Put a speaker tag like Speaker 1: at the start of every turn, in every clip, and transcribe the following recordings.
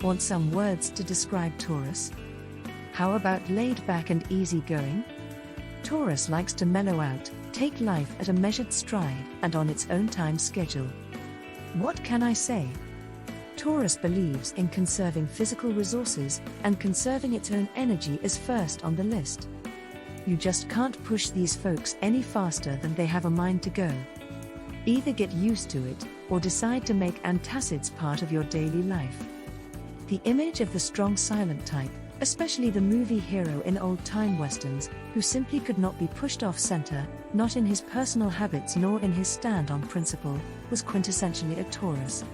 Speaker 1: Want some words to describe Taurus? How about laid back and easygoing? Taurus likes to mellow out, take life at a measured stride and on its own time schedule. What can I say? Taurus believes in conserving physical resources, and conserving its own energy is first on the list. You just can't push these folks any faster than they have a mind to go. Either get used to it, or decide to make antacids part of your daily life. The image of the strong silent type, especially the movie hero in old-time westerns, who simply could not be pushed off center, not in his personal habits nor in his stand on principle, was quintessentially a Taurus.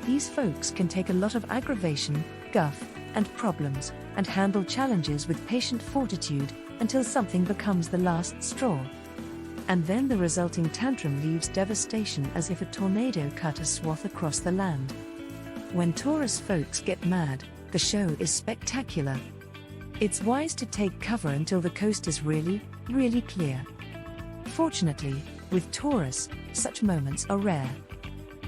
Speaker 1: These folks can take a lot of aggravation, guff, and problems, and handle challenges with patient fortitude, until something becomes the last straw. And then the resulting tantrum leaves devastation as if a tornado cut a swath across the land. When Taurus folks get mad, the show is spectacular. It's wise to take cover until the coast is really, really clear. Fortunately, with Taurus, such moments are rare.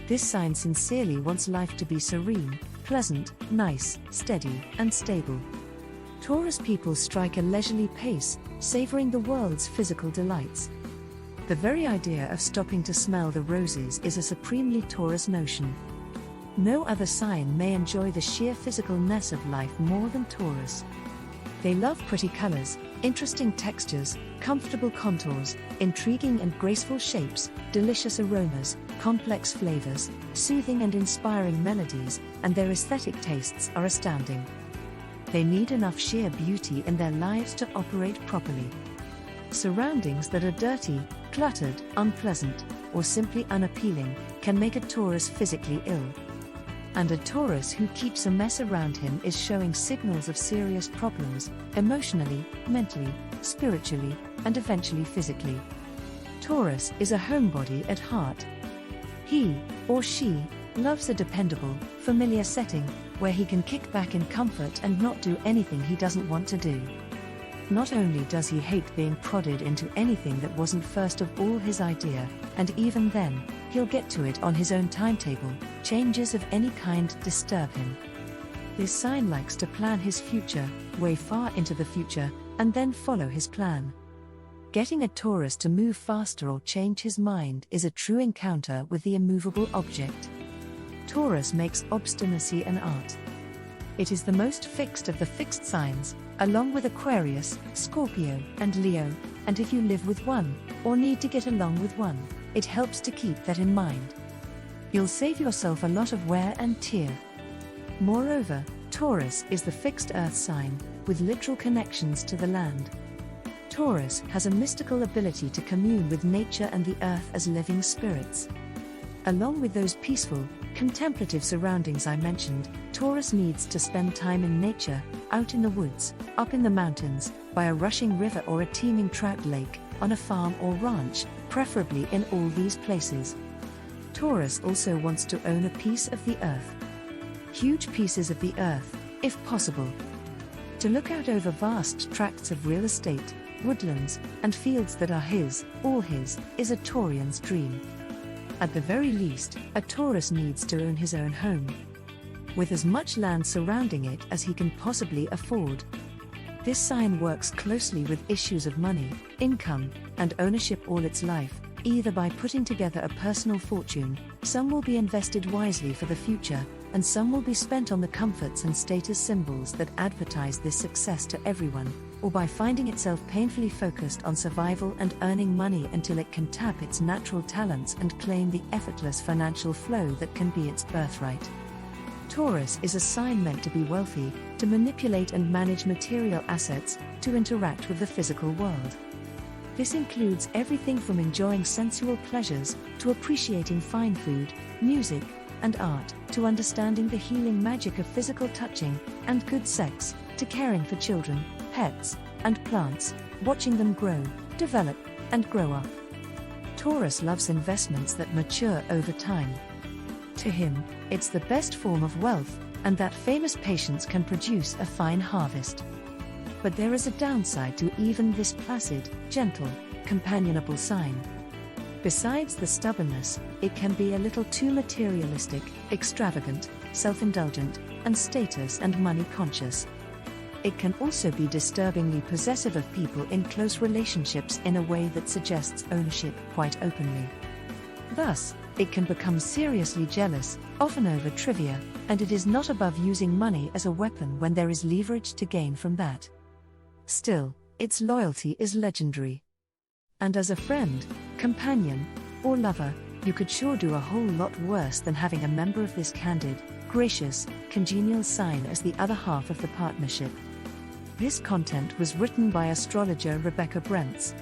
Speaker 1: This sign sincerely wants life to be serene, pleasant, nice, steady, and stable. Taurus people strike a leisurely pace, savoring the world's physical delights. The very idea of stopping to smell the roses is a supremely Taurus notion. No other sign may enjoy the sheer physicalness of life more than Taurus. They love pretty colors, interesting textures, comfortable contours, intriguing and graceful shapes, delicious aromas, complex flavors, soothing and inspiring melodies, and their aesthetic tastes are astounding. They need enough sheer beauty in their lives to operate properly. Surroundings that are dirty, cluttered, unpleasant, or simply unappealing can make a Taurus physically ill. And a Taurus who keeps a mess around him is showing signals of serious problems, emotionally, mentally, spiritually, and eventually physically. Taurus is a homebody at heart. He, or she, loves a dependable, familiar setting, where he can kick back in comfort and not do anything he doesn't want to do. Not only does he hate being prodded into anything that wasn't first of all his idea, and even then, he'll get to it on his own timetable. Changes of any kind disturb him. This sign likes to plan his future, way far into the future, and then follow his plan. Getting a Taurus to move faster or change his mind is a true encounter with the immovable object. Taurus makes obstinacy an art. It is the most fixed of the fixed signs, along with Aquarius, Scorpio, and Leo, and if you live with one, or need to get along with one, it helps to keep that in mind. You'll save yourself a lot of wear and tear. Moreover, Taurus is the fixed earth sign, with literal connections to the land. Taurus has a mystical ability to commune with nature and the earth as living spirits. Along with those peaceful, contemplative surroundings I mentioned, Taurus needs to spend time in nature, out in the woods, up in the mountains, by a rushing river or a teeming trout lake, on a farm or ranch, preferably in all these places. Taurus also wants to own a piece of the earth. Huge pieces of the earth, if possible. To look out over vast tracts of real estate, woodlands, and fields that are his, all his, is a Taurian's dream. At the very least, a Taurus needs to own his own home, with as much land surrounding it as he can possibly afford. This sign works closely with issues of money, income, and ownership all its life, either by putting together a personal fortune, some will be invested wisely for the future, and some will be spent on the comforts and status symbols that advertise this success to everyone, or by finding itself painfully focused on survival and earning money until it can tap its natural talents and claim the effortless financial flow that can be its birthright. Taurus is a sign meant to be wealthy, to manipulate and manage material assets, to interact with the physical world. This includes everything from enjoying sensual pleasures, to appreciating fine food, music, and art, to understanding the healing magic of physical touching, and good sex, to caring for children, pets, and plants, watching them grow, develop, and grow up. Taurus loves investments that mature over time. To him, it's the best form of wealth, and that famous patience can produce a fine harvest. But there is a downside to even this placid, gentle, companionable sign. Besides the stubbornness, it can be a little too materialistic, extravagant, self-indulgent, and status and money conscious. It can also be disturbingly possessive of people in close relationships in a way that suggests ownership quite openly. Thus, it can become seriously jealous, often over trivia, and it is not above using money as a weapon when there is leverage to gain from that. Still, its loyalty is legendary. And as a friend, companion, or lover, you could sure do a whole lot worse than having a member of this candid, gracious, congenial sign as the other half of the partnership. This content was written by astrologer Rebecca Brentz.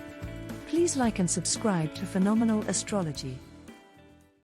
Speaker 1: Please like and subscribe to Phenomenal Astrology.